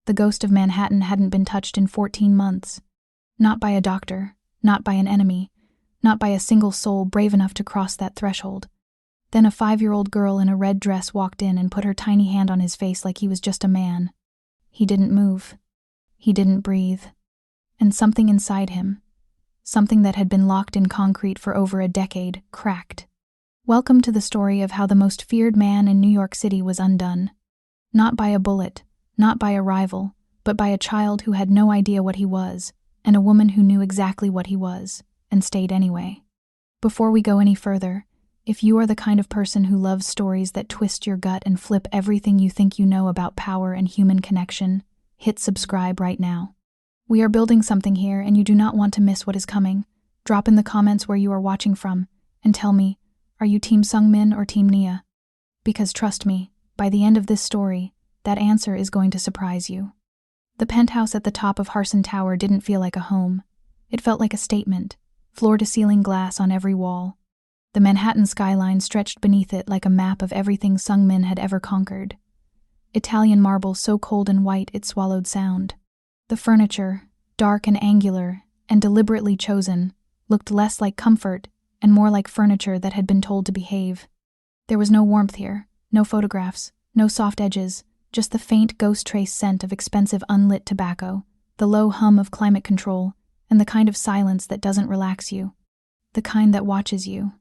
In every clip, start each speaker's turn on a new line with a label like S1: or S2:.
S1: The ghost of Manhattan hadn't been touched in 14 months. Not by a doctor, not by an enemy, not by a single soul brave enough to cross that threshold. Then a 5-year-old girl in a red dress walked in and put her tiny hand on his face like he was just a man. He didn't move. He didn't breathe. And something inside him, something that had been locked in concrete for over a decade, cracked. Welcome to the story of how the most feared man in New York City was undone. Not by a bullet, not by a rival, but by a child who had no idea what he was, and a woman who knew exactly what he was, and stayed anyway. Before we go any further, if you are the kind of person who loves stories that twist your gut and flip everything you think you know about power and human connection, hit subscribe right now. We are building something here, and you do not want to miss what is coming. Drop in the comments where you are watching from, and tell me, are you Team Sung-min or Team Nia? Because trust me, by the end of this story, that answer is going to surprise you. The penthouse at the top of Harson Tower didn't feel like a home. It felt like a statement, floor-to-ceiling glass on every wall. The Manhattan skyline stretched beneath it like a map of everything Sung-min had ever conquered. Italian marble so cold and white it swallowed sound. The furniture, dark and angular, and deliberately chosen, looked less like comfort and more like furniture that had been told to behave. There was no warmth here, no photographs, no soft edges, just the faint ghost trace scent of expensive unlit tobacco, the low hum of climate control, and the kind of silence that doesn't relax you, the kind that watches you.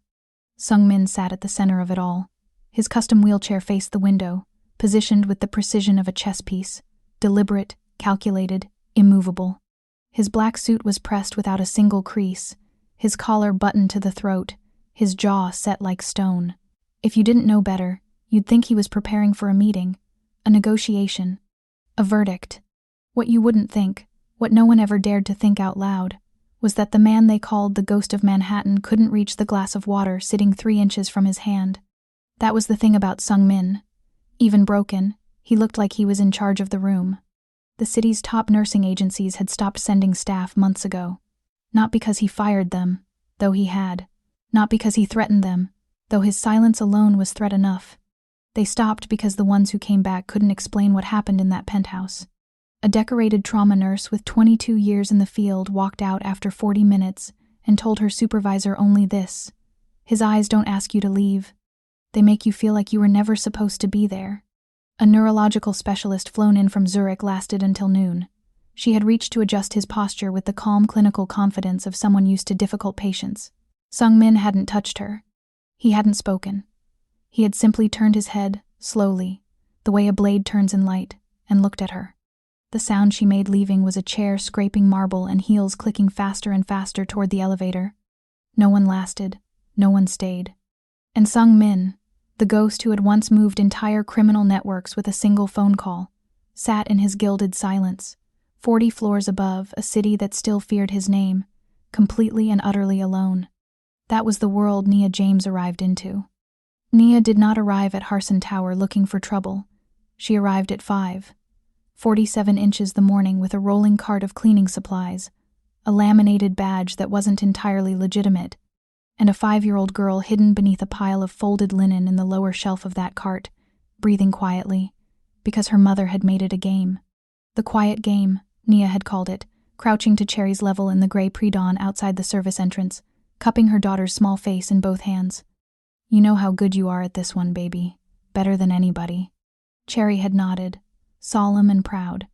S1: Sung-min sat at the center of it all. His custom wheelchair faced the window, positioned with the precision of a chess piece, deliberate, calculated, immovable. His black suit was pressed without a single crease, his collar buttoned to the throat, his jaw set like stone. If you didn't know better, you'd think he was preparing for a meeting, a negotiation, a verdict. What you wouldn't think, what no one ever dared to think out loud, was that the man they called the Ghost of Manhattan couldn't reach the glass of water sitting 3 inches from his hand. That was the thing about Sung-min. Even broken, he looked like he was in charge of the room. The city's top nursing agencies had stopped sending staff months ago. Not because he fired them, though he had. Not because he threatened them, though his silence alone was threat enough. They stopped because the ones who came back couldn't explain what happened in that penthouse. A decorated trauma nurse with 22 years in the field walked out after 40 minutes and told her supervisor only this: his eyes don't ask you to leave. They make you feel like you were never supposed to be there. A neurological specialist flown in from Zurich lasted until noon. She had reached to adjust his posture with the calm clinical confidence of someone used to difficult patients. Sung-min hadn't touched her. He hadn't spoken. He had simply turned his head, slowly, the way a blade turns in light, and looked at her. The sound she made leaving was a chair scraping marble and heels clicking faster and faster toward the elevator. No one lasted. No one stayed. And Sung-min, the ghost who had once moved entire criminal networks with a single phone call, sat in his gilded silence, 40 floors above a city that still feared his name, completely and utterly alone. That was the world Nia James arrived into. Nia did not arrive at Harson Tower looking for trouble. She arrived at 5:47 inches the morning with a rolling cart of cleaning supplies, a laminated badge that wasn't entirely legitimate, and a 5-year-old girl hidden beneath a pile of folded linen in the lower shelf of that cart, breathing quietly, because her mother had made it a game. The quiet game, Nia had called it, crouching to Cherry's level in the gray pre-dawn outside the service entrance, cupping her daughter's small face in both hands. "You know how good you are at this one, baby. Better than anybody." Cherry had nodded, solemn and proud,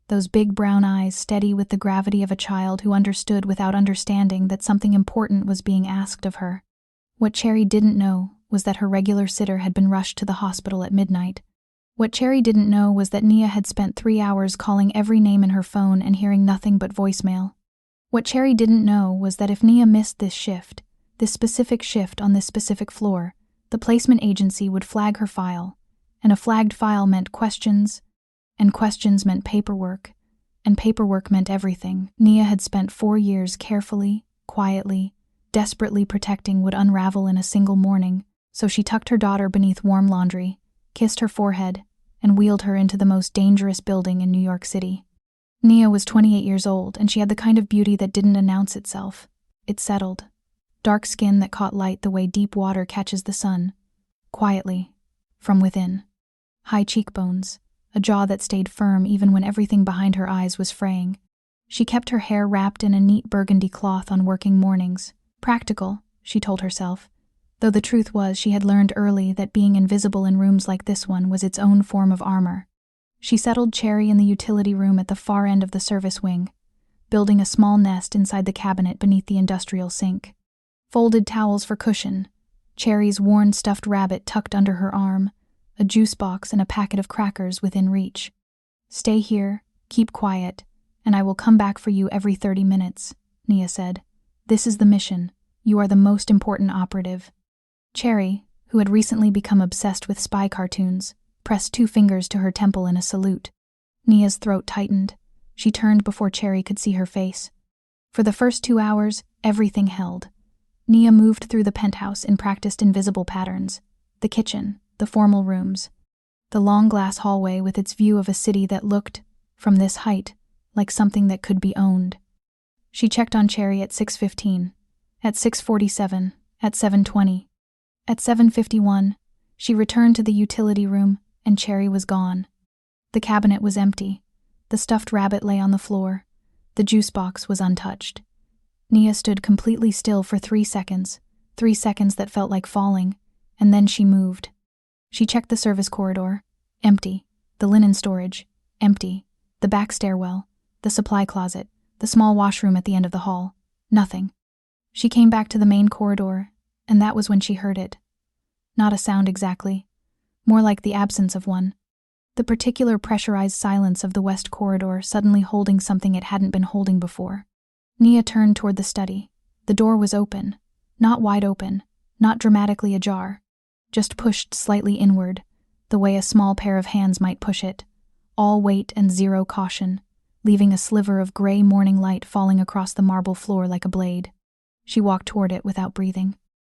S1: those big brown eyes steady with the gravity of a child who understood without understanding that something important was being asked of her. What Cherry didn't know was that her regular sitter had been rushed to the hospital at midnight. What Cherry didn't know was that Nia had spent 3 hours calling every name in her phone and hearing nothing but voicemail. What Cherry didn't know was that if Nia missed this shift, this specific shift on this specific floor, the placement agency would flag her file, and a flagged file meant questions, and questions meant paperwork, and paperwork meant everything. Nia had spent 4 years carefully, quietly, desperately protecting would unravel in a single morning, so she tucked her daughter beneath warm laundry, kissed her forehead, and wheeled her into the most dangerous building in New York City. Nia was 28 years old, and she had the kind of beauty that didn't announce itself. It settled. Dark skin that caught light the way deep water catches the sun. Quietly. From within. High cheekbones. a jaw that stayed firm even when everything behind her eyes was fraying. She kept her hair wrapped in a neat burgundy cloth on working mornings. Practical, she told herself, though the truth was she had learned early that being invisible in rooms like this one was its own form of armor. She settled Cherry in the utility room at the far end of the service wing, building a small nest inside the cabinet beneath the industrial sink. Folded towels for cushion, Cherry's worn stuffed rabbit tucked under her arm, a juice box and a packet of crackers within reach. "Stay here, keep quiet, and I will come back for you every 30 minutes, Nia said. "This is the mission. You are the most important operative." Cherry, who had recently become obsessed with spy cartoons, pressed 2 fingers to her temple in a salute. Nia's throat tightened. She turned before Cherry could see her face. For the first 2 hours, everything held. Nia moved through the penthouse and practiced invisible patterns. The kitchen, the formal rooms, the long glass hallway with its view of a city that looked, from this height, like something that could be owned. She checked on Cherry at 6:15, at 6:47, at 7:20. At 7:51, she returned to the utility room, and Cherry was gone. The cabinet was empty. The stuffed rabbit lay on the floor. The juice box was untouched. Nia stood completely still for 3 seconds, 3 seconds that felt like falling, and then she moved. She checked the service corridor. Empty. The linen storage. Empty. The back stairwell. The supply closet. The small washroom at the end of the hall. Nothing. She came back to the main corridor, and that was when she heard it. Not a sound exactly. More like the absence of one. The particular pressurized silence of the west corridor suddenly holding something it hadn't been holding before. Nia turned toward the study. The door was open. Not wide open. Not dramatically ajar. Just pushed slightly inward, the way a small pair of hands might push it. All weight and zero caution, leaving a sliver of gray morning light falling across the marble floor like a blade. She walked toward it without breathing.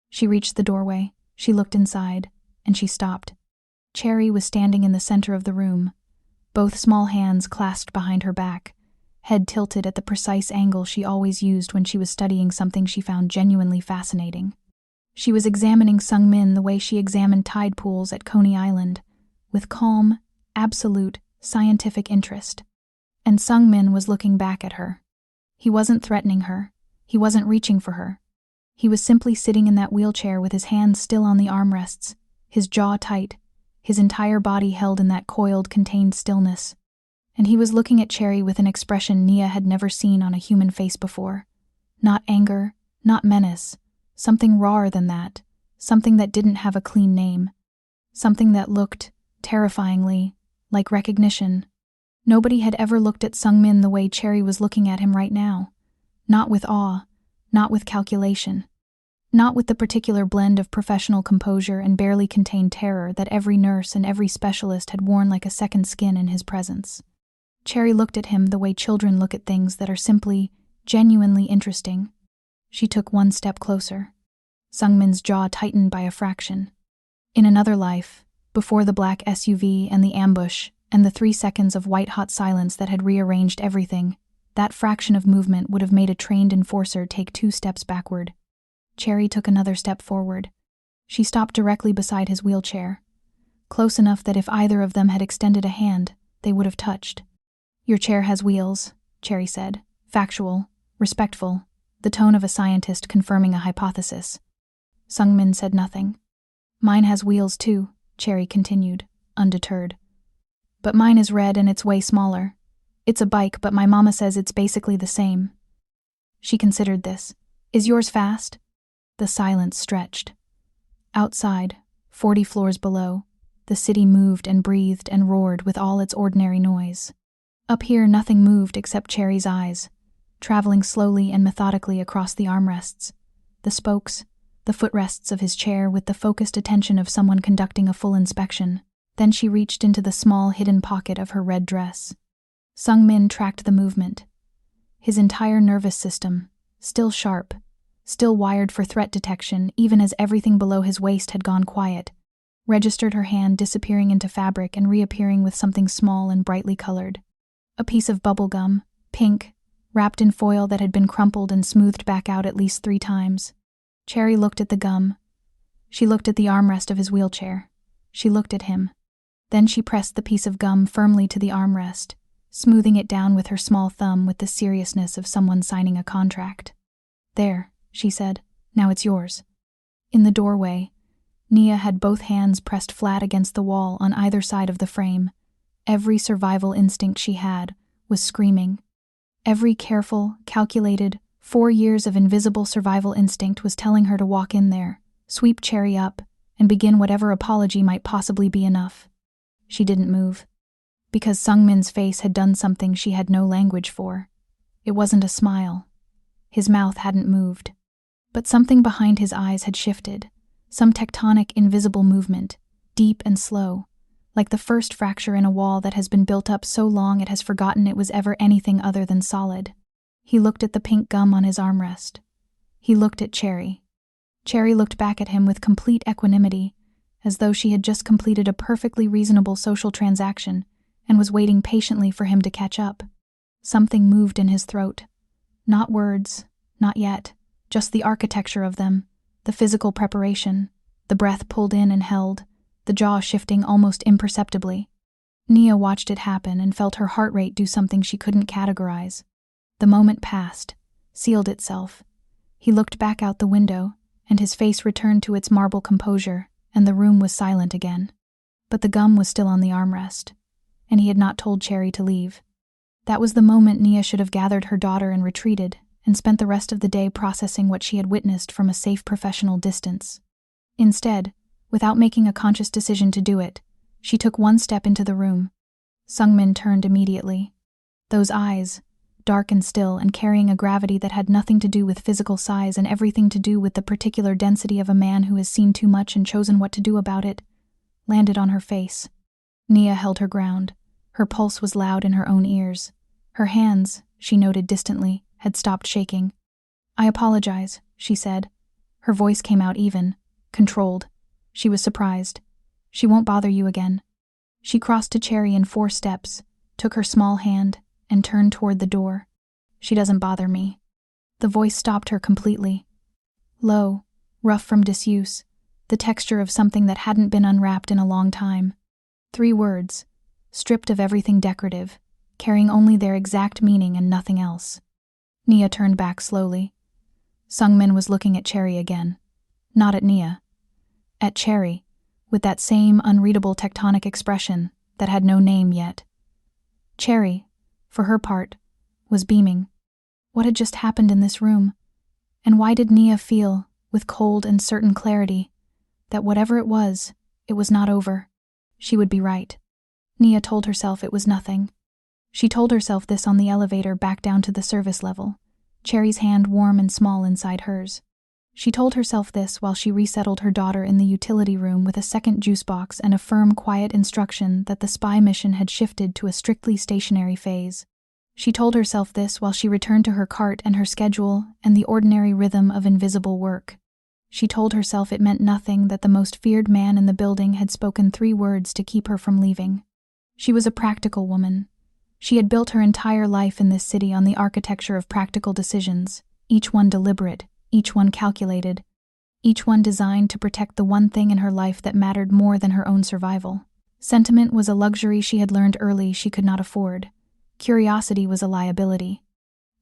S1: She reached the doorway. She looked inside, and she stopped. Cherry was standing in the center of the room, both small hands clasped behind her back, head tilted at the precise angle she always used when she was studying something she found genuinely fascinating. She was examining Sung-min the way she examined tide pools at Coney Island, with calm, absolute, scientific interest. And Sung-min was looking back at her. He wasn't threatening her. He wasn't reaching for her. He was simply sitting in that wheelchair with his hands still on the armrests, his jaw tight, his entire body held in that coiled, contained stillness. And he was looking at Cherry with an expression Nia had never seen on a human face before. Not anger, not menace, something rawer than that, something that didn't have a clean name, something that looked, terrifyingly, like recognition. Nobody had ever looked at Sung-min the way Cherry was looking at him right now. Not with awe, not with calculation. Not with the particular blend of professional composure and barely contained terror that every nurse and every specialist had worn like a second skin in his presence. Cherry looked at him the way children look at things that are simply, genuinely interesting. She took 1 step closer. Sung-min's jaw tightened by a fraction. In another life, before the black SUV and the ambush and the 3 seconds of white-hot silence that had rearranged everything, that fraction of movement would have made a trained enforcer take 2 steps backward. Cherry took another step forward. She stopped directly beside his wheelchair, close enough that if either of them had extended a hand, they would have touched. "Your chair has wheels," Cherry said, factual, respectful, the tone of a scientist confirming a hypothesis. Sung-min said nothing. "Mine has wheels too," Cherry continued, undeterred. "But mine is red and it's way smaller. It's a bike, but my mama says it's basically the same." She considered this. "Is yours fast?" The silence stretched. Outside, 40 floors below, the city moved and breathed and roared with all its ordinary noise. Up here nothing moved except Cherry's eyes, traveling slowly and methodically across the armrests, the spokes, the footrests of his chair with the focused attention of someone conducting a full inspection. Then she reached into the small hidden pocket of her red dress. Sung-min tracked the movement. His entire nervous system, still sharp, still wired for threat detection even as everything below his waist had gone quiet, registered her hand disappearing into fabric and reappearing with something small and brightly colored. A piece of bubble gum, pink, wrapped in foil that had been crumpled and smoothed back out at least 3 times. Cherry looked at the gum. She looked at the armrest of his wheelchair. She looked at him. Then she pressed the piece of gum firmly to the armrest, smoothing it down with her small thumb with the seriousness of someone signing a contract. "There," she said. "Now it's yours." In the doorway, Nia had both hands pressed flat against the wall on either side of the frame. Every survival instinct she had was screaming. Every careful, calculated, 4 years of invisible survival instinct was telling her to walk in there, sweep Cherry up, and begin whatever apology might possibly be enough. She didn't move. Because Sungmin's face had done something she had no language for. It wasn't a smile. His mouth hadn't moved. But something behind his eyes had shifted. Some tectonic, invisible movement, deep and slow, like the first fracture in a wall that has been built up so long it has forgotten it was ever anything other than solid. He looked at the pink gum on his armrest. He looked at Cherry. Cherry looked back at him with complete equanimity, as though she had just completed a perfectly reasonable social transaction and was waiting patiently for him to catch up. Something moved in his throat. Not words, not yet, just the architecture of them, the physical preparation, the breath pulled in and held, the jaw shifting almost imperceptibly. Nia watched it happen and felt her heart rate do something she couldn't categorize. The moment passed, sealed itself. He looked back out the window, and his face returned to its marble composure, and the room was silent again. But the gum was still on the armrest, and he had not told Cherry to leave. That was the moment Nia should have gathered her daughter and retreated, and spent the rest of the day processing what she had witnessed from a safe professional distance. Instead, without making a conscious decision to do it, she took one step into the room. Sungmin turned immediately. Those eyes, dark and still and carrying a gravity that had nothing to do with physical size and everything to do with the particular density of a man who has seen too much and chosen what to do about it, landed on her face. Nia held her ground. Her pulse was loud in her own ears. Her hands, she noted distantly, had stopped shaking. "I apologize," she said. Her voice came out even, controlled. She was surprised. "She won't bother you again." She crossed to Cherry in 4 steps, took her small hand, and turned toward the door. "She doesn't bother me." The voice stopped her completely. Low, rough from disuse, the texture of something that hadn't been unwrapped in a long time. 3 words, stripped of everything decorative, carrying only their exact meaning and nothing else. Nia turned back slowly. Sungmin was looking at Cherry again. Not at Nia. At Cherry, with that same unreadable tectonic expression that had no name yet. Cherry, for her part, was beaming. What had just happened in this room? And why did Nia feel, with cold and certain clarity, that whatever it was not over? She would be right. Nia told herself it was nothing. She told herself this on the elevator back down to the service level, Cherry's hand warm and small inside hers. She told herself this while she resettled her daughter in the utility room with a second juice box and a firm, quiet instruction that the spy mission had shifted to a strictly stationary phase. She told herself this while she returned to her cart and her schedule and the ordinary rhythm of invisible work. She told herself it meant nothing that the most feared man in the building had spoken 3 words to keep her from leaving. She was a practical woman. She had built her entire life in this city on the architecture of practical decisions, each one deliberate, each one calculated, each one designed to protect the one thing in her life that mattered more than her own survival. Sentiment was a luxury she had learned early she could not afford. Curiosity was a liability.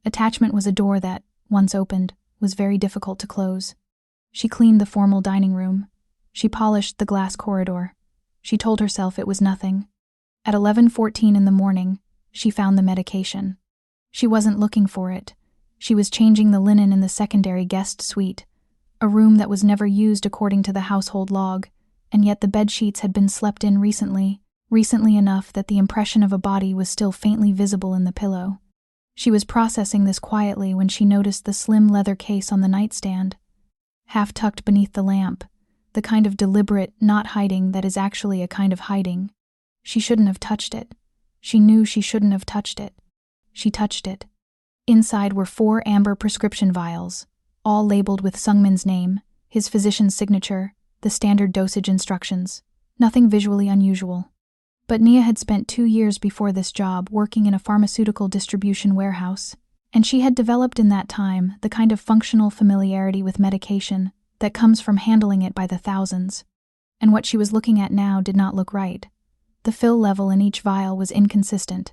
S1: Attachment was a door that, once opened, was very difficult to close. She cleaned the formal dining room. She polished the glass corridor. She told herself it was nothing. At 11:14 in the morning, she found the medication. She wasn't looking for it. She was changing the linen in the secondary guest suite, a room that was never used according to the household log, and yet the bedsheets had been slept in recently enough that the impression of a body was still faintly visible in the pillow. She was processing this quietly when she noticed the slim leather case on the nightstand, half tucked beneath the lamp, the kind of deliberate not hiding that is actually a kind of hiding. She shouldn't have touched it. She knew she shouldn't have touched it. She touched it. Inside were 4 amber prescription vials, all labeled with Sungmin's name, his physician's signature, the standard dosage instructions. Nothing visually unusual. But Nia had spent 2 years before this job working in a pharmaceutical distribution warehouse, and she had developed in that time the kind of functional familiarity with medication that comes from handling it by the thousands. And what she was looking at now did not look right. The fill level in each vial was inconsistent.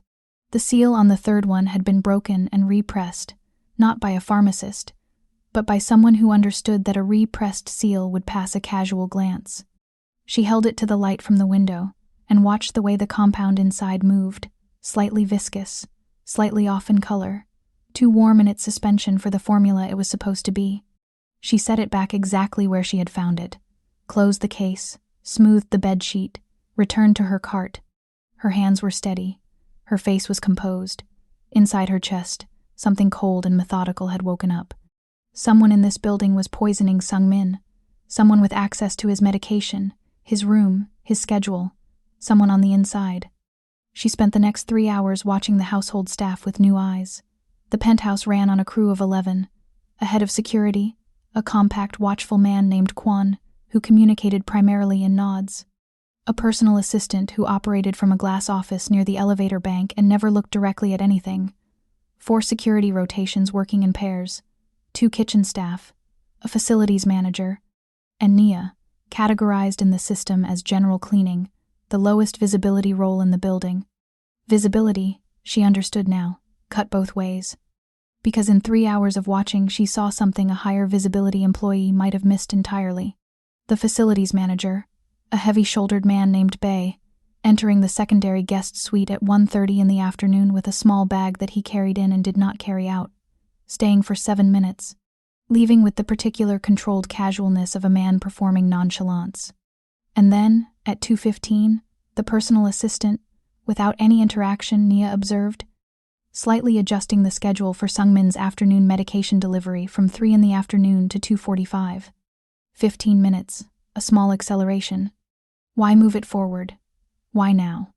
S1: The seal on the third one had been broken and repressed, not by a pharmacist, but by someone who understood that a repressed seal would pass a casual glance. She held it to the light from the window and watched the way the compound inside moved, slightly viscous, slightly off in color, too warm in its suspension for the formula it was supposed to be. She set it back exactly where she had found it, closed the case, smoothed the bed sheet, returned to her cart. Her hands were steady. Her face was composed. Inside her chest, something cold and methodical had woken up. Someone in this building was poisoning Sung-min. Someone with access to his medication, his room, his schedule. Someone on the inside. She spent the next 3 hours watching the household staff with new eyes. The penthouse ran on a crew of 11. A head of security, a compact, watchful man named Kwon, who communicated primarily in nods. A personal assistant who operated from a glass office near the elevator bank and never looked directly at anything. 4 security rotations working in pairs. 2 kitchen staff. A facilities manager. And Nia, categorized in the system as general cleaning, the lowest visibility role in the building. Visibility, she understood now, cut both ways. Because in 3 hours of watching she saw something a higher visibility employee might have missed entirely. The facilities manager, a heavy-shouldered man named Bae, entering the secondary guest suite at 1:30 in the afternoon with a small bag that he carried in and did not carry out, staying for 7 minutes, leaving with the particular controlled casualness of a man performing nonchalance. And then, at 2:15, the personal assistant, without any interaction, Nia observed, slightly adjusting the schedule for Sung-min's afternoon medication delivery from 3 in the afternoon to 2:45. 15 minutes, a small acceleration. Why move it forward? Why now?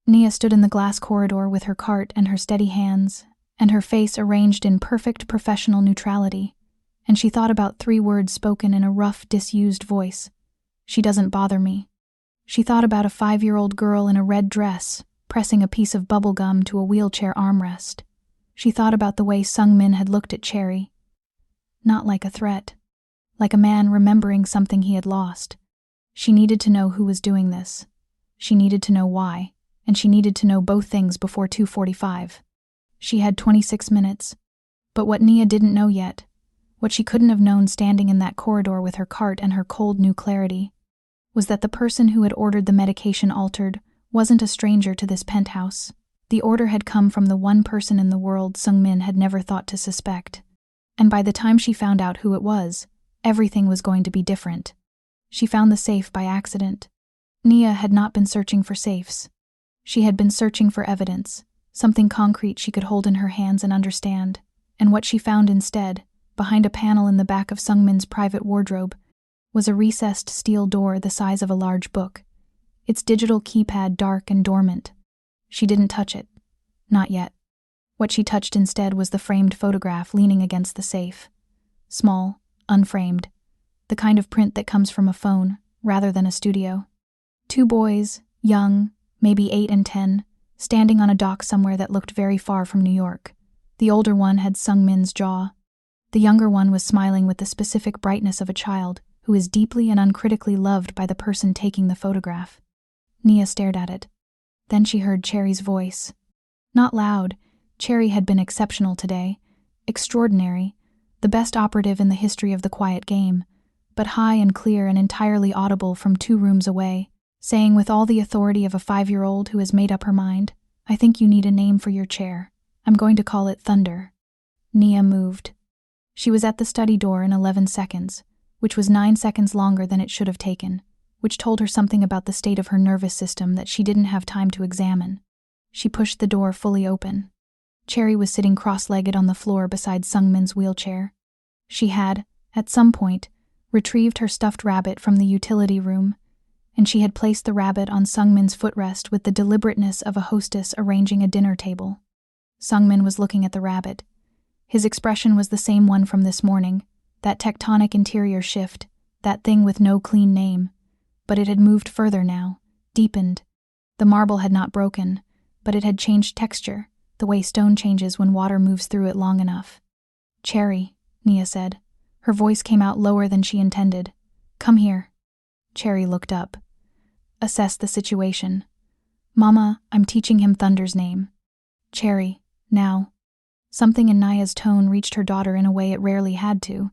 S1: Nia stood in the glass corridor with her cart and her steady hands, and her face arranged in perfect professional neutrality, and she thought about 3 words spoken in a rough, disused voice. She doesn't bother me. She thought about a 5-year-old girl in a red dress, pressing a piece of bubble gum to a wheelchair armrest. She thought about the way Sung-min had looked at Cherry. Not like a threat. Like a man remembering something he had lost. She needed to know who was doing this. She needed to know why, and she needed to know both things before 2:45. She had 26 minutes. But what Nia didn't know yet, what she couldn't have known standing in that corridor with her cart and her cold new clarity, was that the person who had ordered the medication altered wasn't a stranger to this penthouse. The order had come from the one person in the world Sung-min had never thought to suspect. And by the time she found out who it was, everything was going to be different. She found the safe by accident. Nia had not been searching for safes. She had been searching for evidence, something concrete she could hold in her hands and understand, and what she found instead, behind a panel in the back of Sung-min's private wardrobe, was a recessed steel door the size of a large book, its digital keypad dark and dormant. She didn't touch it. Not yet. What she touched instead was the framed photograph leaning against the safe. Small, unframed, the kind of print that comes from a phone, rather than a studio. 2 boys, young, maybe 8 and 10, standing on a dock somewhere that looked very far from New York. The older one had Sung-min's jaw. The younger one was smiling with the specific brightness of a child who is deeply and uncritically loved by the person taking the photograph. Nia stared at it. Then she heard Cherry's voice. Not loud. Cherry had been exceptional today. Extraordinary. The best operative in the history of the quiet game, but high and clear and entirely audible from 2 rooms away, saying with all the authority of a 5-year-old who has made up her mind, "I think you need a name for your chair. I'm going to call it Thunder." Nia moved. She was at the study door in 11 seconds, which was 9 seconds longer than it should have taken, which told her something about the state of her nervous system that she didn't have time to examine. She pushed the door fully open. Cherry was sitting cross-legged on the floor beside Sung-min's wheelchair. She had, at some point, retrieved her stuffed rabbit from the utility room, and she had placed the rabbit on Sung-min's footrest with the deliberateness of a hostess arranging a dinner table. Sung-min was looking at the rabbit. His expression was the same one from this morning, that tectonic interior shift, that thing with no clean name. But it had moved further now, deepened. The marble had not broken, but it had changed texture, the way stone changes when water moves through it long enough. "Cherry," Nia said. Her voice came out lower than she intended. "Come here." Cherry looked up. Assessed the situation. Mama, I'm teaching him Thunder's name. Cherry, now. Something in Naya's tone reached her daughter in a way it rarely had to,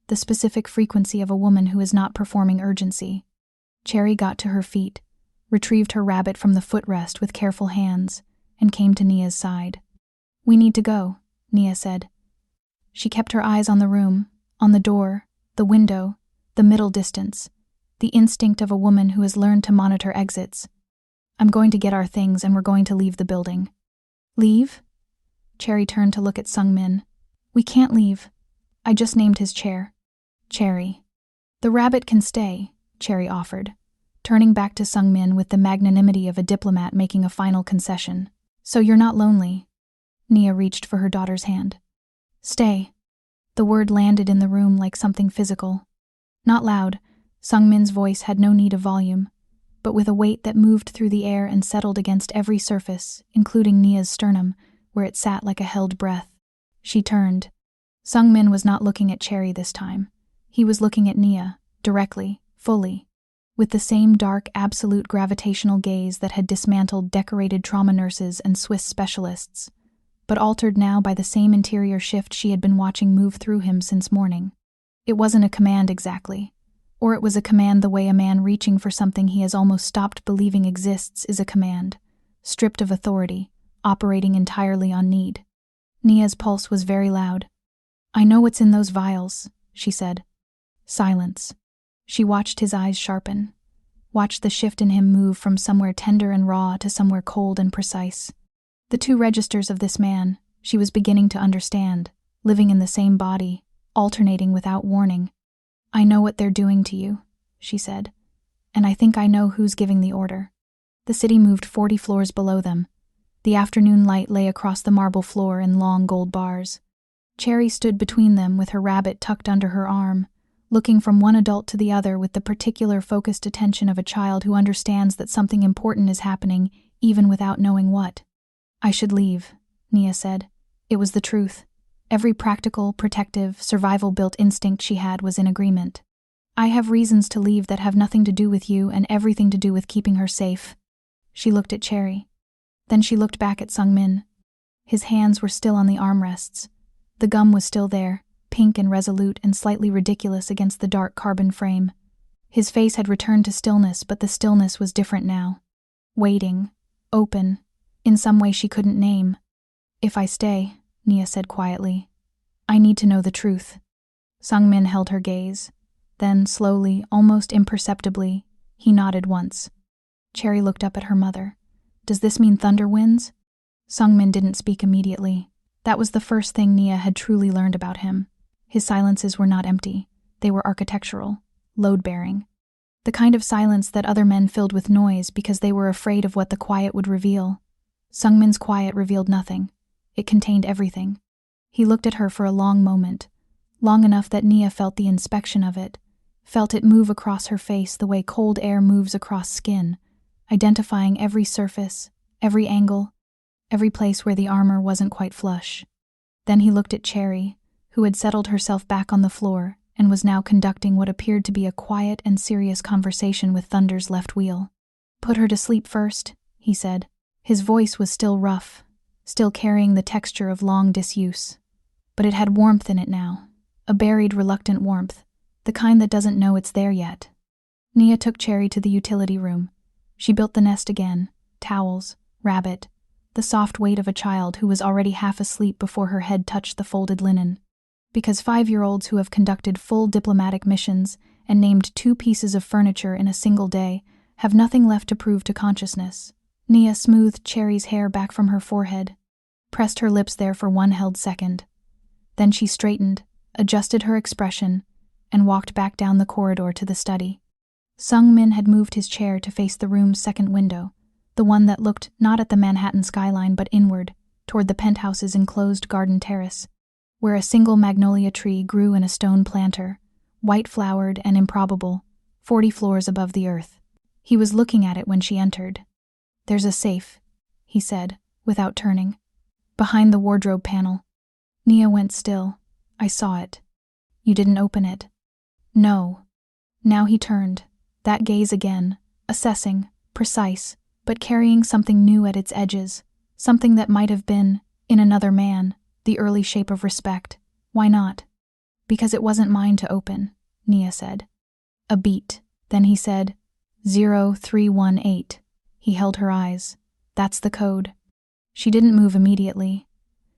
S1: the specific frequency of a woman who is not performing urgency. Cherry got to her feet, retrieved her rabbit from the footrest with careful hands, and came to Nia's side. We need to go, Nia said. She kept her eyes on the room, on the door, the window, the middle distance, the instinct of a woman who has learned to monitor exits. I'm going to get our things and we're going to leave the building. Leave? Cherry turned to look at Sungmin. We can't leave. I just named his chair. Cherry. The rabbit can stay, Cherry offered, turning back to Sungmin with the magnanimity of a diplomat making a final concession. So you're not lonely. Nia reached for her daughter's hand. Stay. The word landed in the room like something physical. Not loud, Sungmin's voice had no need of volume, but with a weight that moved through the air and settled against every surface, including Nia's sternum, where it sat like a held breath. She turned. Sungmin was not looking at Cherry this time. He was looking at Nia, directly, fully, with the same dark, absolute gravitational gaze that had dismantled decorated trauma nurses and Swiss specialists, but altered now by the same interior shift she had been watching move through him since morning. It wasn't a command exactly, or it was a command the way a man reaching for something he has almost stopped believing exists is a command, stripped of authority, operating entirely on need. Nia's pulse was very loud. I know what's in those vials, she said. Silence. She watched his eyes sharpen, watched the shift in him move from somewhere tender and raw to somewhere cold and precise. The two registers of this man, she was beginning to understand, living in the same body, alternating without warning. I know what they're doing to you, she said, and I think I know who's giving the order. The city moved 40 floors below them. The afternoon light lay across the marble floor in long gold bars. Cherry stood between them with her rabbit tucked under her arm, looking from one adult to the other with the particular focused attention of a child who understands that something important is happening even without knowing what. I should leave, Nia said. It was the truth. Every practical, protective, survival-built instinct she had was in agreement. I have reasons to leave that have nothing to do with you and everything to do with keeping her safe. She looked at Cherry. Then she looked back at Sungmin. His hands were still on the armrests. The gum was still there, pink and resolute and slightly ridiculous against the dark carbon frame. His face had returned to stillness, but the stillness was different now. Waiting, open, in some way she couldn't name. If I stay, Nia said quietly, I need to know the truth. Sungmin held her gaze. Then, slowly, almost imperceptibly, he nodded once. Cherry looked up at her mother. Does this mean Thunder wins? Sungmin didn't speak immediately. That was the first thing Nia had truly learned about him. His silences were not empty. They were architectural, load-bearing. The kind of silence that other men filled with noise because they were afraid of what the quiet would reveal. Sungmin's quiet revealed nothing. It contained everything. He looked at her for a long moment, long enough that Nia felt the inspection of it, felt it move across her face the way cold air moves across skin, identifying every surface, every angle, every place where the armor wasn't quite flush. Then he looked at Cherry, who had settled herself back on the floor and was now conducting what appeared to be a quiet and serious conversation with Thunder's left wheel. Put her to sleep first, he said. His voice was still rough, still carrying the texture of long disuse. But it had warmth in it now, a buried, reluctant warmth, the kind that doesn't know it's there yet. Nia took Cherry to the utility room. She built the nest again, towels, rabbit, the soft weight of a child who was already half asleep before her head touched the folded linen. Because 5-year-olds who have conducted full diplomatic missions and named 2 pieces of furniture in a single day have nothing left to prove to consciousness. Nia smoothed Cherry's hair back from her forehead, pressed her lips there for one held second. Then she straightened, adjusted her expression, and walked back down the corridor to the study. Sungmin had moved his chair to face the room's second window, the one that looked not at the Manhattan skyline but inward, toward the penthouse's enclosed garden terrace, where a single magnolia tree grew in a stone planter, white-flowered and improbable, 40 floors above the earth. He was looking at it when she entered. There's a safe, he said, without turning. Behind the wardrobe panel. Nia went still. I saw it. You didn't open it. No. Now he turned, that gaze again, assessing, precise, but but carrying something new at its edges, something that might have been, in another man, the early shape of respect. Why not? Because it wasn't mine to open, Nia said. A beat. Then he said, 0318. He held her eyes. That's the code. She didn't move immediately.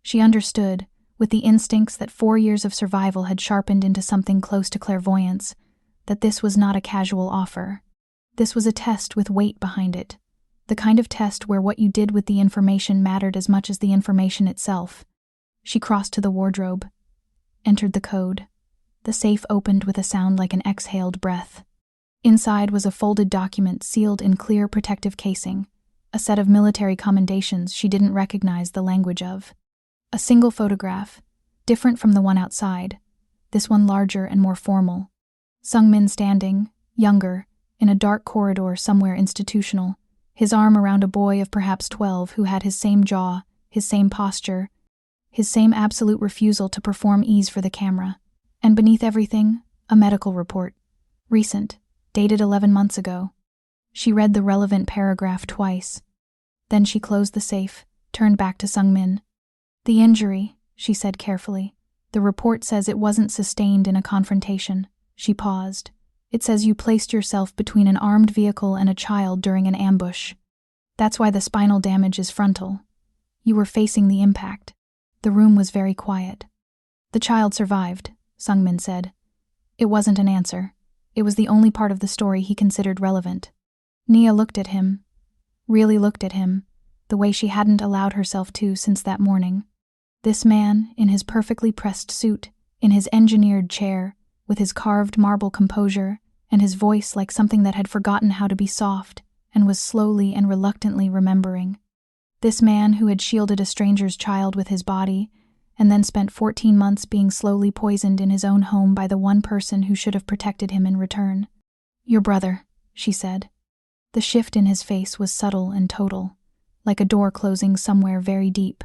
S1: She understood, with the instincts that 4 years of survival had sharpened into something close to clairvoyance, that this was not a casual offer. This was a test with weight behind it, the kind of test where what you did with the information mattered as much as the information itself. She crossed to the wardrobe, entered the code. The safe opened with a sound like an exhaled breath. Inside was a folded document sealed in clear protective casing, a set of military commendations she didn't recognize the language of. A single photograph, different from the one outside, this one larger and more formal. Sungmin standing, younger, in a dark corridor somewhere institutional, his arm around a boy of perhaps 12 who had his same jaw, his same posture, his same absolute refusal to perform ease for the camera. And beneath everything, a medical report. Recent, dated 11 months ago. She read the relevant paragraph twice. Then she closed the safe, turned back to Sungmin. The injury, she said carefully. The report says it wasn't sustained in a confrontation. She paused. It says you placed yourself between an armed vehicle and a child during an ambush. That's why the spinal damage is frontal. You were facing the impact. The room was very quiet. The child survived, Sungmin said. It wasn't an answer. It was the only part of the story he considered relevant. Nia looked at him. Really looked at him, the way she hadn't allowed herself to since that morning. This man, in his perfectly pressed suit, in his engineered chair, with his carved marble composure, and his voice like something that had forgotten how to be soft, and was slowly and reluctantly remembering. This man who had shielded a stranger's child with his body, and then spent 14 months being slowly poisoned in his own home by the one person who should have protected him in return. Your brother, she said. The shift in his face was subtle and total, like a door closing somewhere very deep.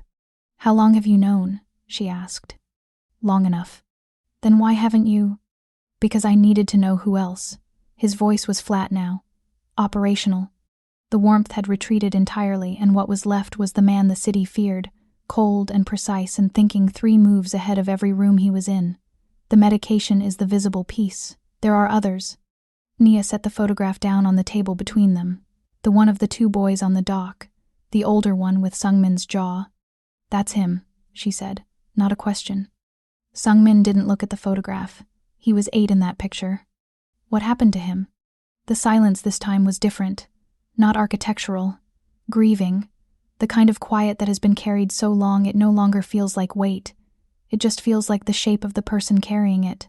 S1: How long have you known? She asked. Long enough. Then why haven't you? Because I needed to know who else. His voice was flat now. Operational. The warmth had retreated entirely, and what was left was the man the city feared, cold and precise and thinking 3 moves ahead of every room he was in. The medication is the visible piece. There are others. Nia set the photograph down on the table between them. The one of the 2 boys on the dock, the older one with Sungmin's jaw. That's him, she said, not a question. Sungmin didn't look at the photograph. He was 8 in that picture. What happened to him? The silence this time was different. Not architectural. Grieving. The kind of quiet that has been carried so long it no longer feels like weight. It just feels like the shape of the person carrying it.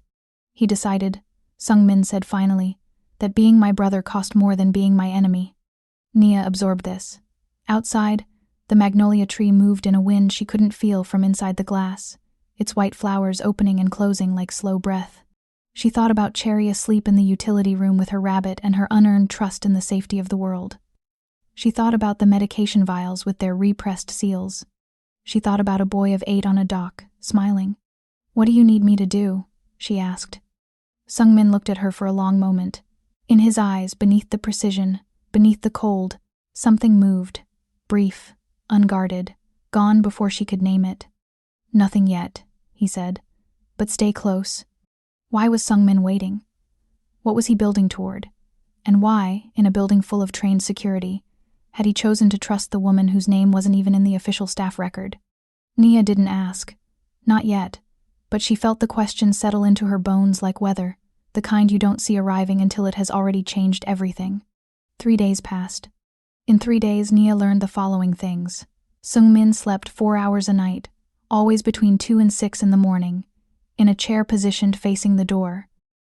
S1: He decided, Sungmin said finally, that being my brother cost more than being my enemy. Nia absorbed this. Outside, the magnolia tree moved in a wind she couldn't feel from inside the glass, its white flowers opening and closing like slow breath. She thought about Cherry asleep in the utility room with her rabbit and her unearned trust in the safety of the world. She thought about the medication vials with their repressed seals. She thought about a boy of 8 on a dock, smiling. What do you need me to do? She asked. Sungmin looked at her for a long moment. In his eyes, beneath the precision, beneath the cold, something moved, brief, unguarded, gone before she could name it. Nothing yet, he said, but stay close. Why was Sungmin waiting? What was he building toward? And why, in a building full of trained security, had he chosen to trust the woman whose name wasn't even in the official staff record? Nia didn't ask. Not yet, but she felt the question settle into her bones like weather, the kind you don't see arriving until it has already changed everything. 3 days passed. In 3 days, Nia learned the following things. Sungmin slept 4 hours a night, always between 2 and 6 in the morning, in a chair positioned facing the door.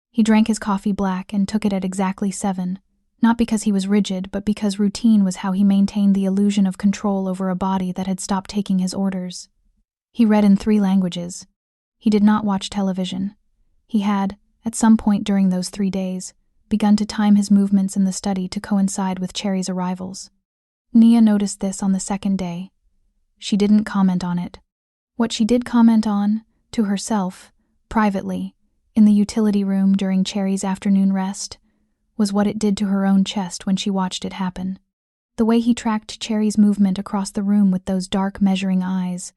S1: He drank his coffee black and took it at exactly 7, not because he was rigid, but because routine was how he maintained the illusion of control over a body that had stopped taking his orders. He read in 3 languages. He did not watch television. He had, at some point during those 3 days, begun to time his movements in the study to coincide with Cherry's arrivals. Nia noticed this on the 2nd day. She didn't comment on it. What she did comment on, to herself, privately, in the utility room during Cherry's afternoon rest, was what it did to her own chest when she watched it happen. The way he tracked Cherry's movement across the room with those dark, measuring eyes.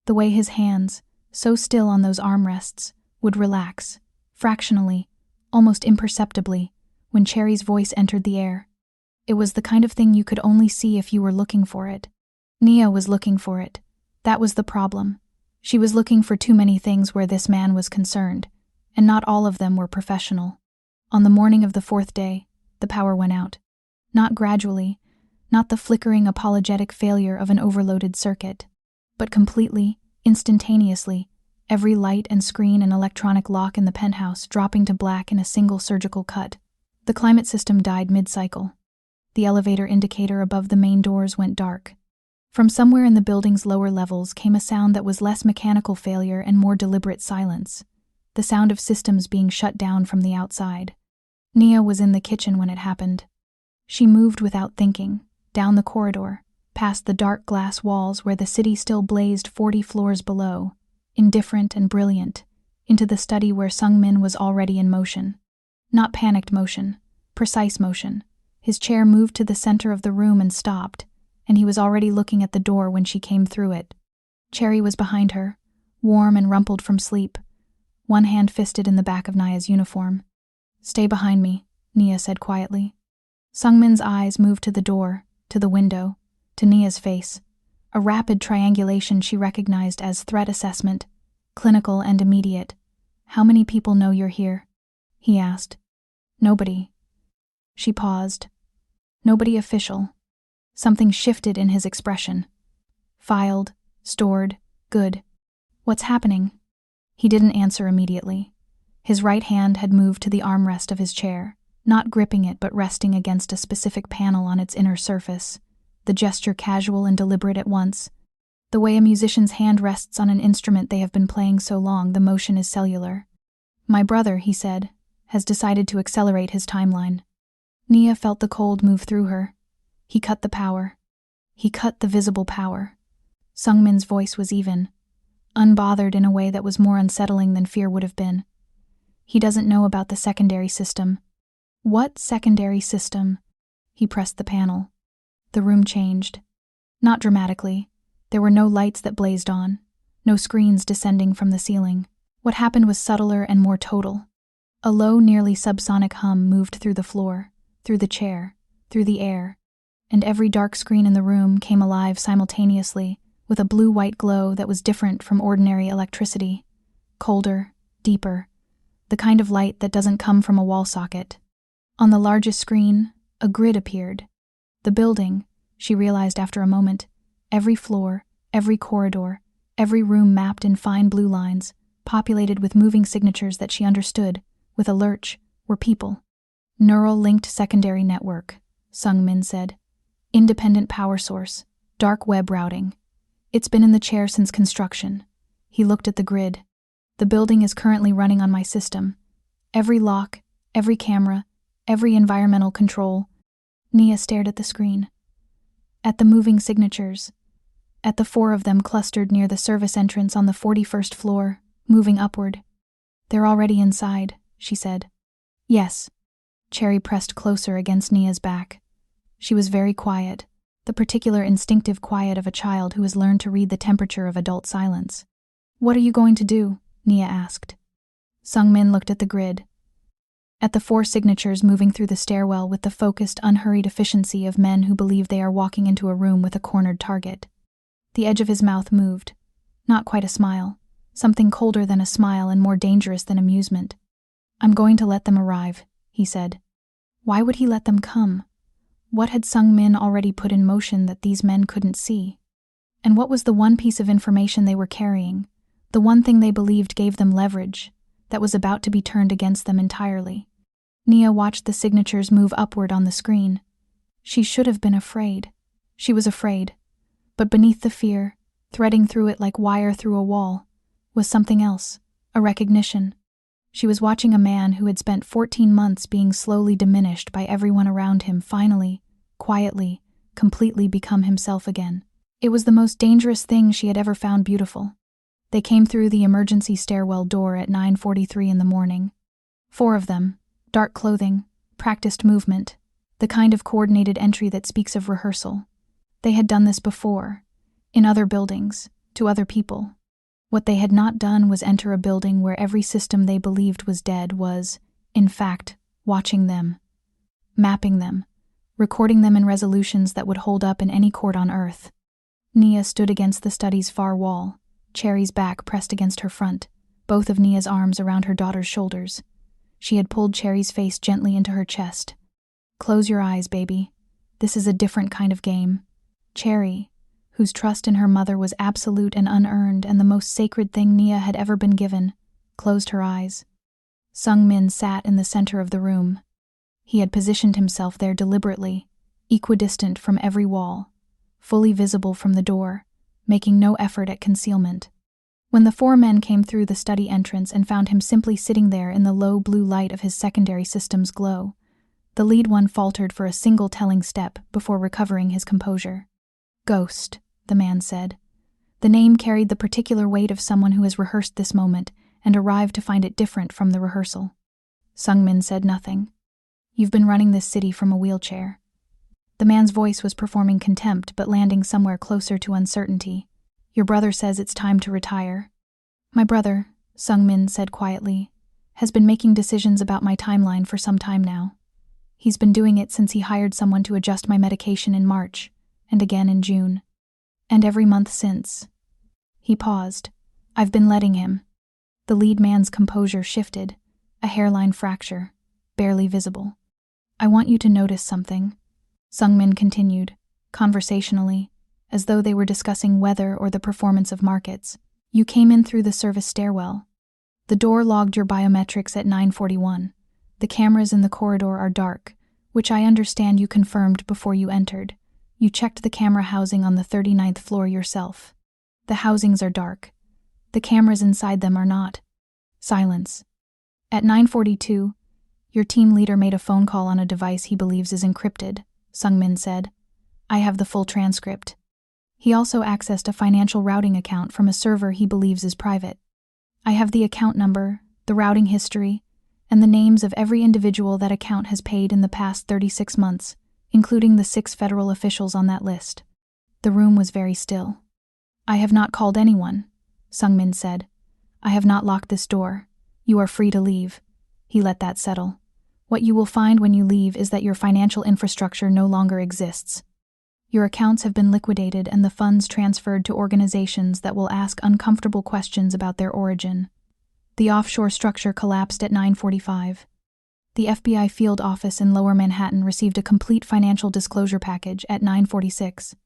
S1: The way his hands, so still on those armrests, would relax, fractionally, almost imperceptibly, when Cherry's voice entered the air. It was the kind of thing you could only see if you were looking for it. Nia was looking for it. That was the problem. She was looking for too many things where this man was concerned, and not all of them were professional. On the morning of the 4th day, the power went out. Not gradually, not the flickering apologetic failure of an overloaded circuit, but completely, instantaneously, every light and screen and electronic lock in the penthouse dropping to black in a single surgical cut. The climate system died mid-cycle. The elevator indicator above the main doors went dark. From somewhere in the building's lower levels came a sound that was less mechanical failure and more deliberate silence, the sound of systems being shut down from the outside. Nia was in the kitchen when it happened. She moved without thinking, down the corridor, past the dark glass walls where the city still blazed 40 floors below, indifferent and brilliant, into the study where Sung-min was already in motion. Not panicked motion, precise motion. His chair moved to the center of the room and stopped, and he was already looking at the door when she came through it. Cherry was behind her, warm and rumpled from sleep, one hand fisted in the back of Nia's uniform. "Stay behind me," Nia said quietly. Sung-min's eyes moved to the door, to the window, to Nia's face. A rapid triangulation she recognized as threat assessment, clinical and immediate. "How many people know you're here?" he asked. "Nobody." She paused. "Nobody official." Something shifted in his expression. "Filed, stored, good. What's happening?" He didn't answer immediately. His right hand had moved to the armrest of his chair, not gripping it but resting against a specific panel on its inner surface, the gesture casual and deliberate at once. The way a musician's hand rests on an instrument they have been playing so long, the motion is cellular. "My brother," he said, "has decided to accelerate his timeline." Nia felt the cold move through her. He cut the power. He cut the visible power. Sung-min's voice was even, unbothered in a way that was more unsettling than fear would have been. "He doesn't know about the secondary system." "What secondary system?" He pressed the panel. The room changed. Not dramatically. There were no lights that blazed on, no screens descending from the ceiling. What happened was subtler and more total. A low, nearly subsonic hum moved through the floor, through the chair, through the air, and every dark screen in the room came alive simultaneously with a blue-white glow that was different from ordinary electricity, colder, deeper, the kind of light that doesn't come from a wall socket. On the largest screen, a grid appeared. The building, she realized after a moment, every floor, every corridor, every room mapped in fine blue lines, populated with moving signatures that she understood, with a lurch, were people. "Neural-linked secondary network," Sung-min said. "Independent power source, dark web routing. It's been in the chair since construction." He looked at the grid. "The building is currently running on my system. Every lock, every camera, every environmental control." Nia stared at the screen. At the moving signatures. At the 4 of them clustered near the service entrance on the 41st floor, moving upward. "They're already inside," she said. "Yes." Cherry pressed closer against Nia's back. She was very quiet, the particular instinctive quiet of a child who has learned to read the temperature of adult silence. "What are you going to do?" Nia asked. Sung-min looked at the grid. At the 4 signatures moving through the stairwell with the focused, unhurried efficiency of men who believe they are walking into a room with a cornered target. The edge of his mouth moved. Not quite a smile. Something colder than a smile and more dangerous than amusement. "I'm going to let them arrive," he said. Why would he let them come? What had Sung-min already put in motion that these men couldn't see? And what was the one piece of information they were carrying, the one thing they believed gave them leverage, that was about to be turned against them entirely? Nia watched the signatures move upward on the screen. She should have been afraid. She was afraid. But beneath the fear, threading through it like wire through a wall, was something else, a recognition. She was watching a man who had spent 14 months being slowly diminished by everyone around him finally, quietly, completely become himself again. It was the most dangerous thing she had ever found beautiful. They came through the emergency stairwell door at 9:43 in the morning. 4 of them, dark clothing, practiced movement. The kind of coordinated entry that speaks of rehearsal. They had done this before, in other buildings, to other people. What they had not done was enter a building where every system they believed was dead was, in fact, watching them, mapping them, recording them in resolutions that would hold up in any court on earth. Nia stood against the study's far wall, Cherry's back pressed against her front, both of Nia's arms around her daughter's shoulders. She had pulled Cherry's face gently into her chest. "Close your eyes, baby. This is a different kind of game." Cherry, whose trust in her mother was absolute and unearned and the most sacred thing Nia had ever been given, closed her eyes. Sung-min sat in the center of the room. He had positioned himself there deliberately, equidistant from every wall, fully visible from the door, making no effort at concealment. When the four men came through the study entrance and found him simply sitting there in the low blue light of his secondary system's glow, the lead one faltered for a single telling step before recovering his composure. "Ghost," the man said. The name carried the particular weight of someone who has rehearsed this moment and arrived to find it different from the rehearsal. Sung-min said nothing. "You've been running this city from a wheelchair." The man's voice was performing contempt but landing somewhere closer to uncertainty. "Your brother says it's time to retire." "My brother," Sung-min said quietly, "has been making decisions about my timeline for some time now. He's been doing it since he hired someone to adjust my medication in March, and again in June. And every month since." He paused. "I've been letting him." The lead man's composure shifted, a hairline fracture, barely visible. "I want you to notice something," Sung-min continued, conversationally, as though they were discussing weather or the performance of markets. "You came in through the service stairwell. The door logged your biometrics at 9:41. The cameras in the corridor are dark, which I understand you confirmed before you entered. You checked the camera housing on the 39th floor yourself. The housings are dark. The cameras inside them are not." Silence. "At 9:42, your team leader made a phone call on a device he believes is encrypted," Sung-min said. "I have the full transcript. He also accessed a financial routing account from a server he believes is private. I have the account number, the routing history, and the names of every individual that account has paid in the past 36 months, including the 6 federal officials on that list." The room was very still. "I have not called anyone," Sung-min said. "I have not locked this door. You are free to leave." He let that settle. "What you will find when you leave is that your financial infrastructure no longer exists. Your accounts have been liquidated and the funds transferred to organizations that will ask uncomfortable questions about their origin." The offshore structure collapsed at 9:45. The FBI field office in Lower Manhattan received a complete financial disclosure package at 9:46.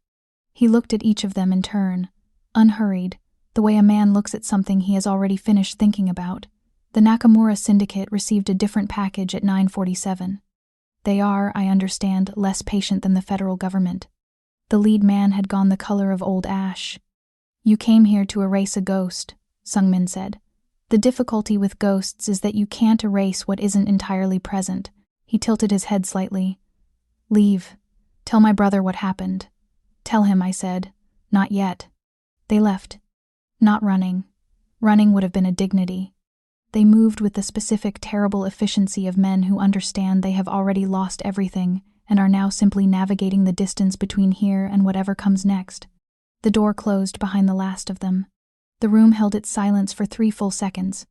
S1: He looked at each of them in turn, unhurried, the way a man looks at something he has already finished thinking about. The Nakamura Syndicate received a different package at 9:47. They are, I understand, less patient than the federal government. The lead man had gone the color of old ash. "You came here to erase a ghost," Sung-min said. "The difficulty with ghosts is that you can't erase what isn't entirely present." He tilted his head slightly. "Leave. Tell my brother what happened." "Tell him," I said. "Not yet." They left. Not running. Running would have been a dignity. They moved with the specific, terrible efficiency of men who understand they have already lost everything and are now simply navigating the distance between here and whatever comes next. The door closed behind the last of them. The room held its silence for 3 full seconds.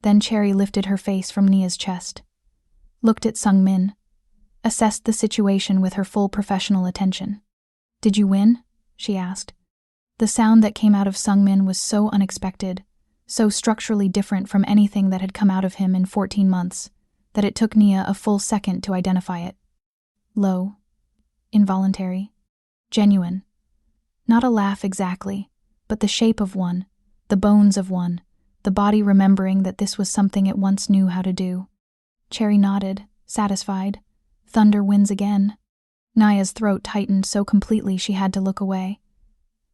S1: Then Cherry lifted her face from Nia's chest, looked at Sung-min, assessed the situation with her full professional attention. "Did you win?" she asked. The sound that came out of Sung-min was so unexpected, so structurally different from anything that had come out of him in 14 months, that it took Nia a full second to identify it. Low. Involuntary. Genuine. Not a laugh exactly, but the shape of one, the bones of one, the body remembering that this was something it once knew how to do. Cherry nodded, satisfied. Thunder wins again. Nia's throat tightened so completely she had to look away.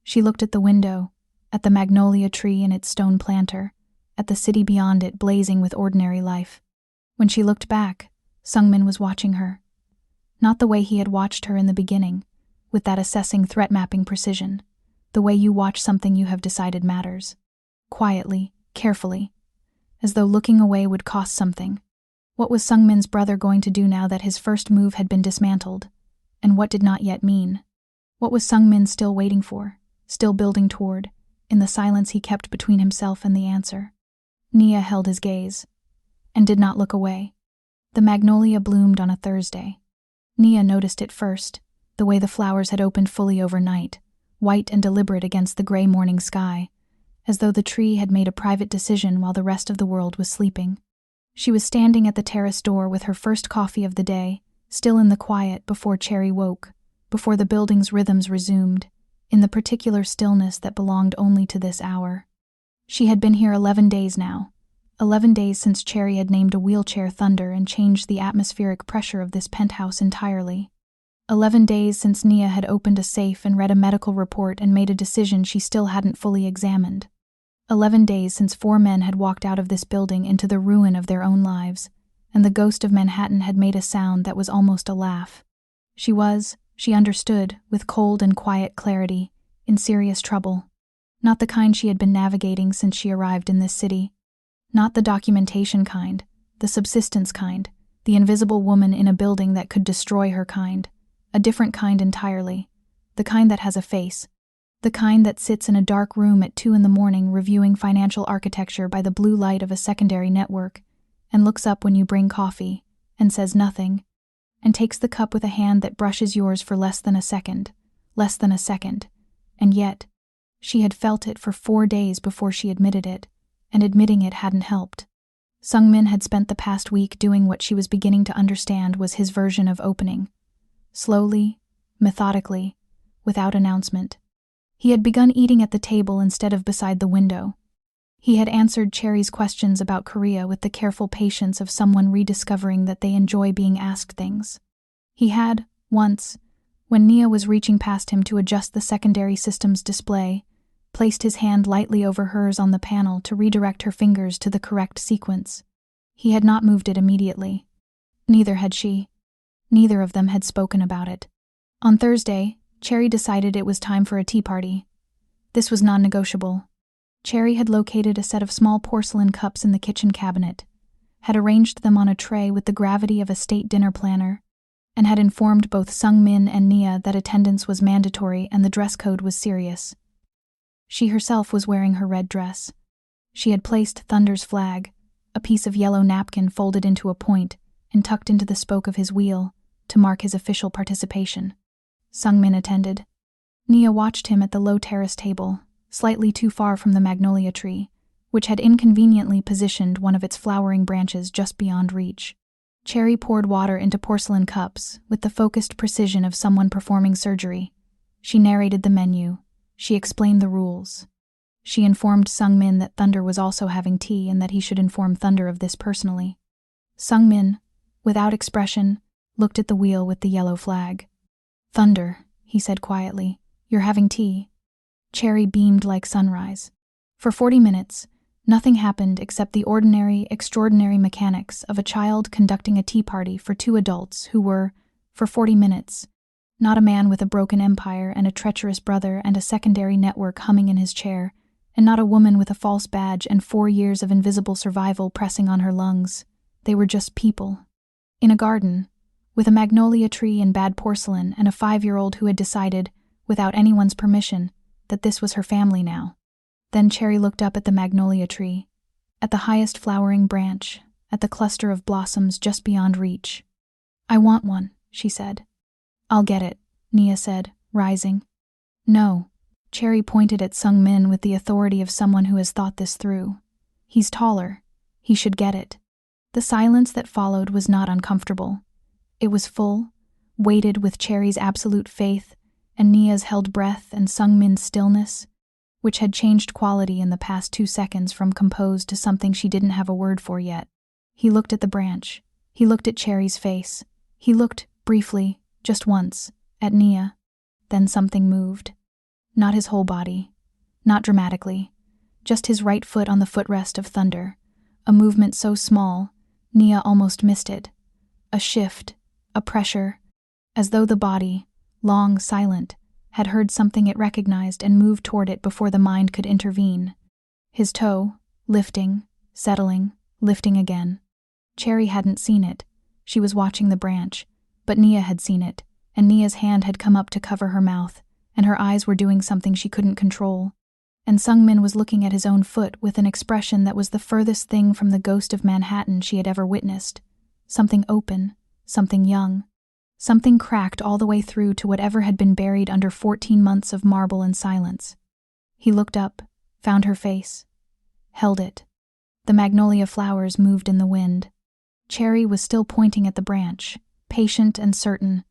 S1: She looked at the window, at the magnolia tree and its stone planter, at the city beyond it blazing with ordinary life. When she looked back, Sung-min was watching her. Not the way he had watched her in the beginning, with that assessing threat-mapping precision, the way you watch something you have decided matters. Quietly, carefully, as though looking away would cost something. What was Sungmin's brother going to do now that his first move had been dismantled? And what did not yet mean? What was Sungmin still waiting for, still building toward, in the silence he kept between himself and the answer? Nia held his gaze, and did not look away. The magnolia bloomed on a Thursday. Nia noticed it first, the way the flowers had opened fully overnight, white and deliberate against the gray morning sky, as though the tree had made a private decision while the rest of the world was sleeping. She was standing at the terrace door with her first coffee of the day, still in the quiet before Cherry woke, before the building's rhythms resumed, in the particular stillness that belonged only to this hour. She had been here 11 days now, 11 days since Cherry had named a wheelchair Thunder and changed the atmospheric pressure of this penthouse entirely. 11 days since Nia had opened a safe and read a medical report and made a decision she still hadn't fully examined. 11 days since 4 men had walked out of this building into the ruin of their own lives, and the ghost of Manhattan had made a sound that was almost a laugh. She understood, with cold and quiet clarity, in serious trouble. Not the kind she had been navigating since she arrived in this city. Not the documentation kind, the subsistence kind, the invisible woman in a building that could destroy her kind. A different kind entirely. The kind that has a face. The kind that sits in a dark room at 2 a.m. reviewing financial architecture by the blue light of a secondary network, and looks up when you bring coffee, and says nothing, and takes the cup with a hand that brushes yours for less than a second, and yet, she had felt it for 4 days before she admitted it, and admitting it hadn't helped. Sungmin had spent the past week doing what she was beginning to understand was his version of opening. Slowly, methodically, without announcement. He had begun eating at the table instead of beside the window. He had answered Cherry's questions about Korea with the careful patience of someone rediscovering that they enjoy being asked things. He had, once, when Nia was reaching past him to adjust the secondary system's display, placed his hand lightly over hers on the panel to redirect her fingers to the correct sequence. He had not moved it immediately. Neither had she. Neither of them had spoken about it. On Thursday, Cherry decided it was time for a tea party. This was non-negotiable. Cherry had located a set of small porcelain cups in the kitchen cabinet, had arranged them on a tray with the gravity of a state dinner planner, and had informed both Sungmin and Nia that attendance was mandatory and the dress code was serious. She herself was wearing her red dress. She had placed Thunder's flag, a piece of yellow napkin folded into a point and tucked into the spoke of his wheel, to mark his official participation. Sungmin attended. Nia watched him at the low terrace table, slightly too far from the magnolia tree, which had inconveniently positioned one of its flowering branches just beyond reach. Cherry poured water into porcelain cups with the focused precision of someone performing surgery. She narrated the menu. She explained the rules. She informed Sungmin that Thunder was also having tea and that he should inform Thunder of this personally. Sungmin, without expression, looked at the wheel with the yellow flag. "Thunder," he said quietly, "you're having tea." Cherry beamed like sunrise. For 40 minutes, nothing happened except the ordinary, extraordinary mechanics of a child conducting a tea party for 2 adults who were, for 40 minutes, not a man with a broken empire and a treacherous brother and a secondary network humming in his chair, and not a woman with a false badge and 4 years of invisible survival pressing on her lungs. They were just people. In a garden, with a magnolia tree and bad porcelain and a 5-year-old who had decided, without anyone's permission, that this was her family now. Then Cherry looked up at the magnolia tree, at the highest flowering branch, at the cluster of blossoms just beyond reach. "I want one," she said. "I'll get it," Nia said, rising. "No." Cherry pointed at Sungmin with the authority of someone who has thought this through. "He's taller. He should get it." The silence that followed was not uncomfortable. It was full, weighted with Cherry's absolute faith and Nia's held breath and Sungmin's stillness, which had changed quality in the past 2 seconds from composed to something she didn't have a word for yet. He looked at the branch. He looked at Cherry's face. He looked, briefly, just once, at Nia. Then something moved. Not his whole body. Not dramatically. Just his right foot on the footrest of Thunder. A movement so small, Nia almost missed it. A shift, a pressure, as though the body, long silent, had heard something it recognized and moved toward it before the mind could intervene. His toe, lifting, settling, lifting again. Cherry hadn't seen it. She was watching the branch. But Nia had seen it, and Nia's hand had come up to cover her mouth, and her eyes were doing something she couldn't control. And Sungmin was looking at his own foot with an expression that was the furthest thing from the ghost of Manhattan she had ever witnessed. Something open, something young. Something cracked all the way through to whatever had been buried under 14 months of marble and silence. He looked up, found her face, held it. The magnolia flowers moved in the wind. Cherry was still pointing at the branch, patient and certain,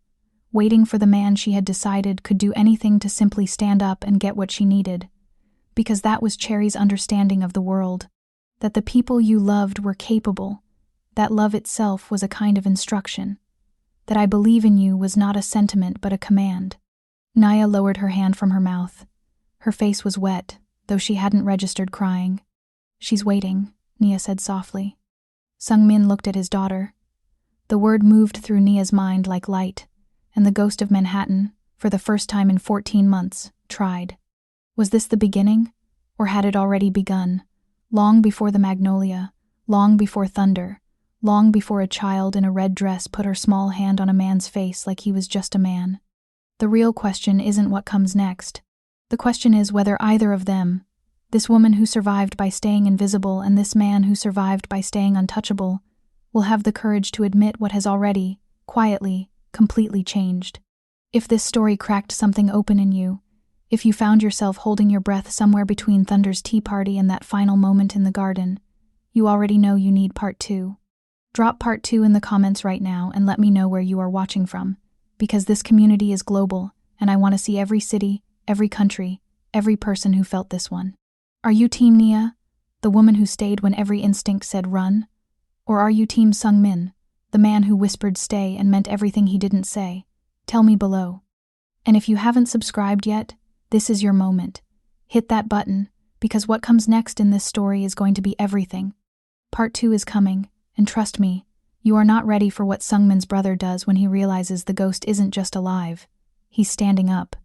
S1: waiting for the man she had decided could do anything to simply stand up and get what she needed. Because that was Cherry's understanding of the world, that the people you loved were capable, that love itself was a kind of instruction, that I believe in you was not a sentiment but a command. Nia lowered her hand from her mouth. Her face was wet, though she hadn't registered crying. She's waiting, Nia said softly. Sungmin looked at his daughter. The word moved through Nia's mind like light, and the ghost of Manhattan, for the first time in 14 months, tried. Was this the beginning, or had it already begun, long before the magnolia, long before thunder, long before a child in a red dress put her small hand on a man's face like he was just a man? The real question isn't what comes next. The question is whether either of them, this woman who survived by staying invisible and this man who survived by staying untouchable, will have the courage to admit what has already, quietly, completely changed. If this story cracked something open in you, if you found yourself holding your breath somewhere between Thunder's tea party and that final moment in the garden, you already know you need part 2. Drop part 2 in the comments right now and let me know where you are watching from, because this community is global and I want to see every city, every country, every person who felt this one. Are you Team Nia, the woman who stayed when every instinct said run? Or are you Team Sungmin, the man who whispered stay and meant everything he didn't say? Tell me below. And if you haven't subscribed yet, this is your moment. Hit that button, because what comes next in this story is going to be everything. Part 2 is coming, and trust me, you are not ready for what Sungmin's brother does when he realizes the ghost isn't just alive. He's standing up.